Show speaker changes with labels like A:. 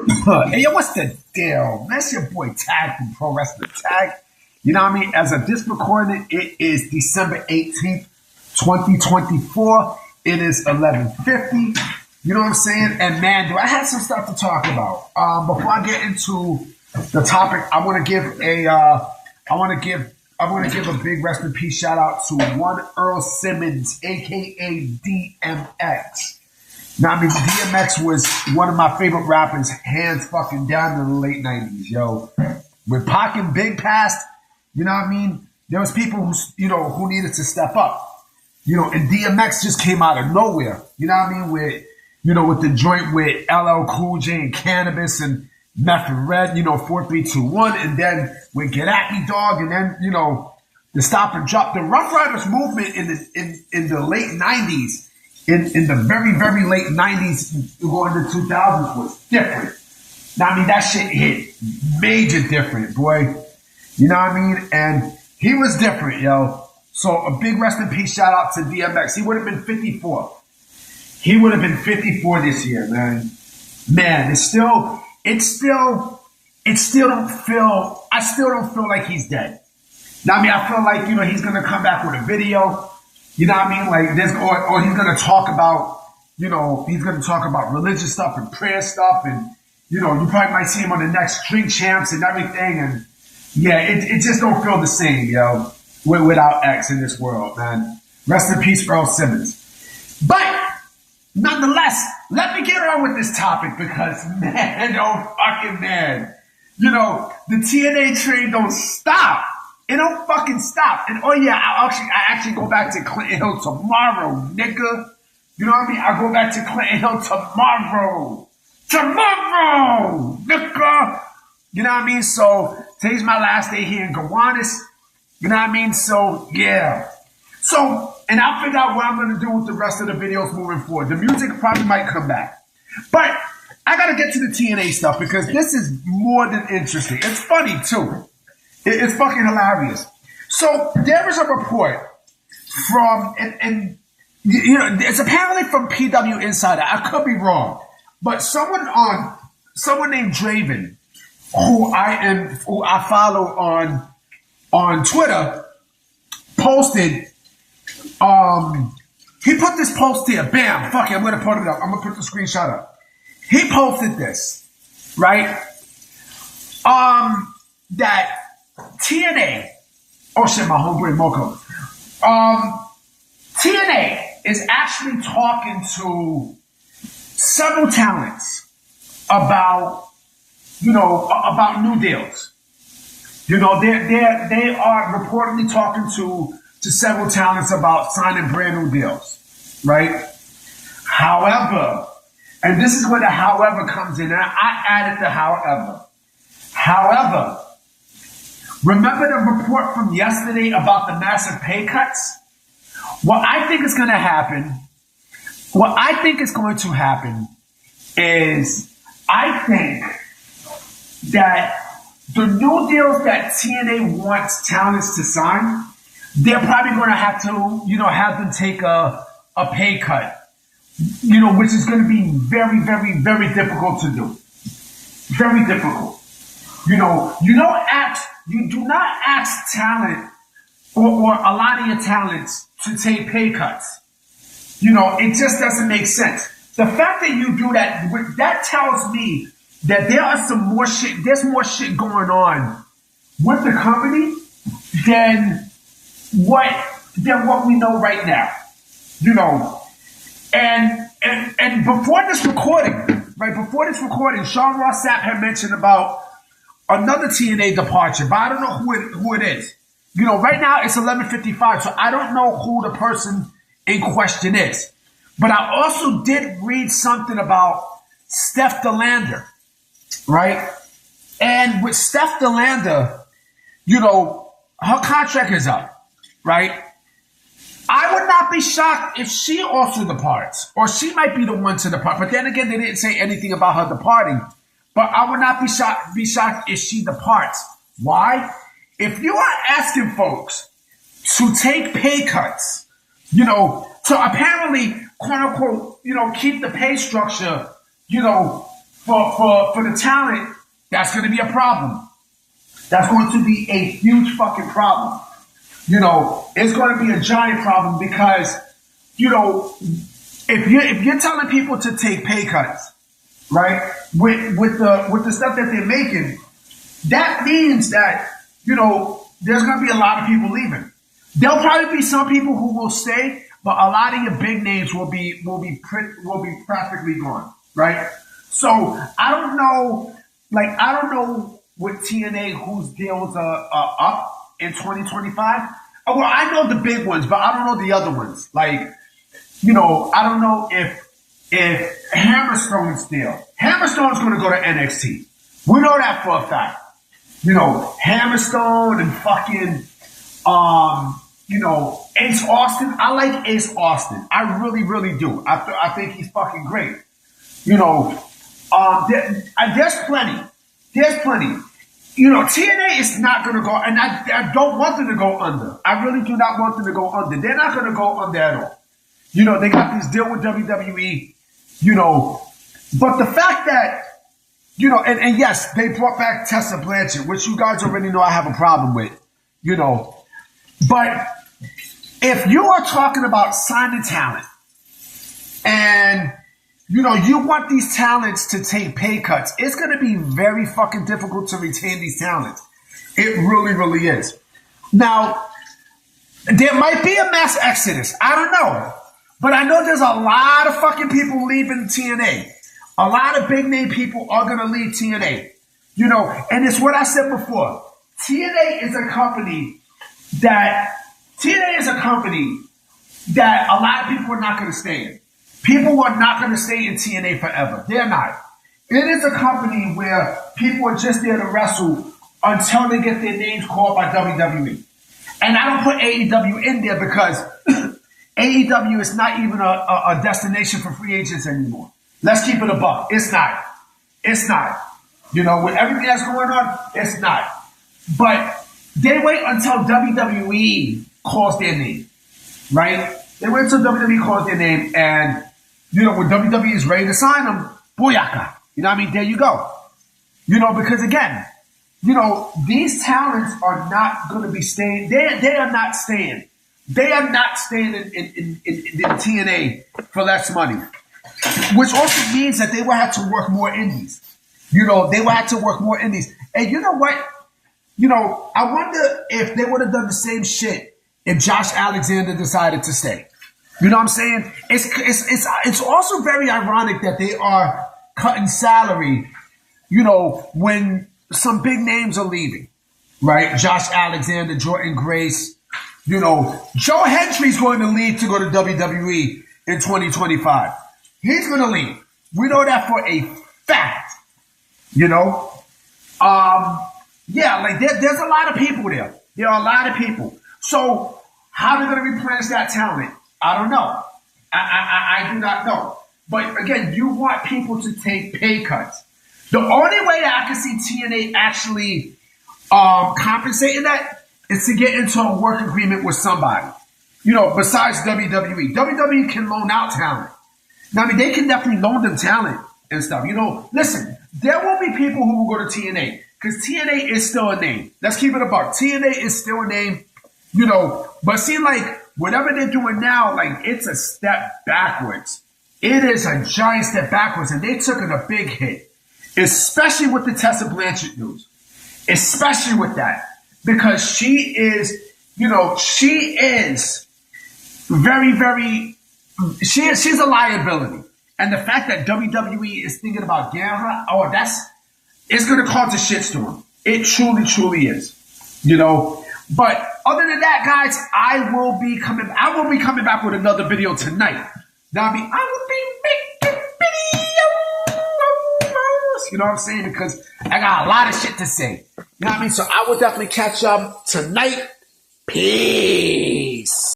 A: Hey, yo, what's the deal? That's your boy Tag from Pro Wrestling Tag. You know what I mean? As of this recording, it is December 18th, 2024. It is 11:50. You know what I'm saying? And man, do I have some stuff to talk about. Before I get into the topic, I want to give a big rest in peace shout out to one Earl Simmons, aka DMX. Now, I mean, DMX was one of my favorite rappers, hands fucking down in the late 90s, yo. When Pac and Big passed, you know what I mean? There was people who needed to step up. You know, and DMX just came out of nowhere. You know what I mean? With the joint with LL Cool J and Cannabis and Meth and Red, 4321, and then with Get At Me Dog, and then, the Stop and Drop. The Rough Riders movement in the late 90s, in the very, very late 90s going to 2000s was different. Now, I mean, that shit hit major different, boy. You know what I mean? And he was different, yo. So a big rest in peace shout out to DMX. He would have been 54. He would have been 54 this year, man. Man, I still don't feel like he's dead. Now, I mean, I feel like, he's going to come back with a video. You know what I mean? Like this, or he's going to talk about, he's going to talk about religious stuff and prayer stuff. And, you probably might see him on the next Drink Champs and everything. And yeah, it just don't feel the same, yo, without X in this world, man. Rest in peace, Earl Simmons. But nonetheless, let me get on with this topic because, man, oh fucking man. The TNA train don't stop. It don't fucking stop. And oh yeah, I actually go back to Clinton Hill tomorrow, nigga. You know what I mean? I go back to Clinton Hill tomorrow. Tomorrow, nigga. You know what I mean? So today's my last day here in Gowanus. You know what I mean? So yeah. So, and I'll figure out what I'm going to do with the rest of the videos moving forward. The music probably might come back. But I got to get to the TNA stuff because this is more than interesting. It's funny, too. It's fucking hilarious. So, there is a report from, and it's apparently from PW Insider. I could be wrong. But someone named Draven, who I follow on Twitter, posted. He put this post here. Bam. Fuck it. I'm going to put it up. I'm going to put the screenshot up. He posted this, right? That TNA. Oh shit, my homeboy Moko. TNA is actually talking to several talents about new deals. They are reportedly talking to several talents about signing brand new deals, right? However, and this is where the however comes in. I added the however. However, remember the report from yesterday about the massive pay cuts? What I think is going to happen is I think that the new deals that TNA wants talents to sign, they're probably going to have to, have them take a pay cut, which is going to be very, very, very difficult to do. Very difficult. You do not ask talent or a lot of your talents to take pay cuts. It just doesn't make sense. The fact that you do that tells me that there's more shit going on with the company than what we know right now. And before this recording, Sean Ross Sapp had mentioned about another TNA departure, but I don't know who it is. Right now it's 11:55, so I don't know who the person in question is. But I also did read something about Steph DeLander, right? And with Steph DeLander, her contract is up, right? I would not be shocked if she also departs, or she might be the one to depart. But then again, they didn't say anything about her departing. But I would not be shocked if she departs. Why? If you are asking folks to take pay cuts, to apparently, quote unquote, keep the pay structure, for the talent, that's going to be a problem. That's going to be a huge fucking problem. You know, it's going to be a giant problem because, you know, if you're telling people to take pay cuts, right, with the stuff that they're making, that means that, you know, there's going to be a lot of people leaving. There'll probably be some people who will stay, but a lot of your big names will be practically gone, right? So I don't know with TNA whose deals are up in 2025. Well, I know the big ones, but I don't know the other ones. Like, you know, I don't know if Hammerstone's deal. Hammerstone's going to go to NXT. We know that for a fact. You know, Hammerstone and fucking, you know, Ace Austin. I like Ace Austin. I really, really do. I think he's fucking great. You know, there's plenty. There's plenty. You know, TNA is not going to go, and I don't want them to go under. I really do not want them to go under. They're not going to go under at all. You know, they got this deal with WWE, you know, but the fact that, you know, and yes, they brought back Tessa Blanchard, which you guys already know I have a problem with, you know, but if you are talking about signing talent and, you know, you want these talents to take pay cuts, it's going to be very fucking difficult to retain these talents. It really, really is. Now, there might be a mass exodus. I don't know. But I know there's a lot of fucking people leaving TNA. A lot of big name people are going to leave TNA. You know, and it's what I said before. TNA is a company that a lot of people are not going to stay in. People are not going to stay in TNA forever. They're not. It is a company where people are just there to wrestle until they get their names called by WWE. And I don't put AEW in there because AEW is not even a destination for free agents anymore. Let's keep it a buck. It's not. It's not. You know, with everything that's going on, it's not. But they wait until WWE calls their name, right? They wait until WWE calls their name, and, you know, when WWE is ready to sign them, booyaka. You know what I mean? There you go. You know, because again, you know, these talents are not going to be staying. They are not staying. They are not staying in TNA for less money, which also means that they will have to work more indies. You know, they will have to work more indies. And you know what? You know, I wonder if they would have done the same shit if Josh Alexander decided to stay. You know what I'm saying? It's also very ironic that they are cutting salary, you know, when some big names are leaving, right? Josh Alexander, Jordan Grace, you know, Joe Hendry's going to leave to go to WWE in 2025. He's going to leave. We know that for a fact, you know? Yeah, like there's a lot of people there. There are a lot of people. So how are they going to replenish that talent? I don't know. I do not know. But again, you want people to take pay cuts. The only way that I can see TNA actually compensating that is to get into a work agreement with somebody. You know, besides WWE. WWE can loan out talent. Now, I mean, they can definitely loan them talent and stuff. You know, listen, there will be people who will go to TNA because TNA is still a name. Let's keep it a buck. TNA is still a name, you know, but see, like, whatever they're doing now, like, it's a step backwards. It is a giant step backwards, and they took a big hit, especially with the Tessa Blanchard news, especially with that, because she is, you know, she is very, very, she's a liability. And the fact that WWE is thinking about getting her, oh, it's going to cause a shitstorm. It truly, truly is, you know. But other than that, guys, I will be coming back with another video tonight. Now, I will be making videos. You know what I'm saying? Because I got a lot of shit to say. You know what I mean? So I will definitely catch y'all tonight. Peace.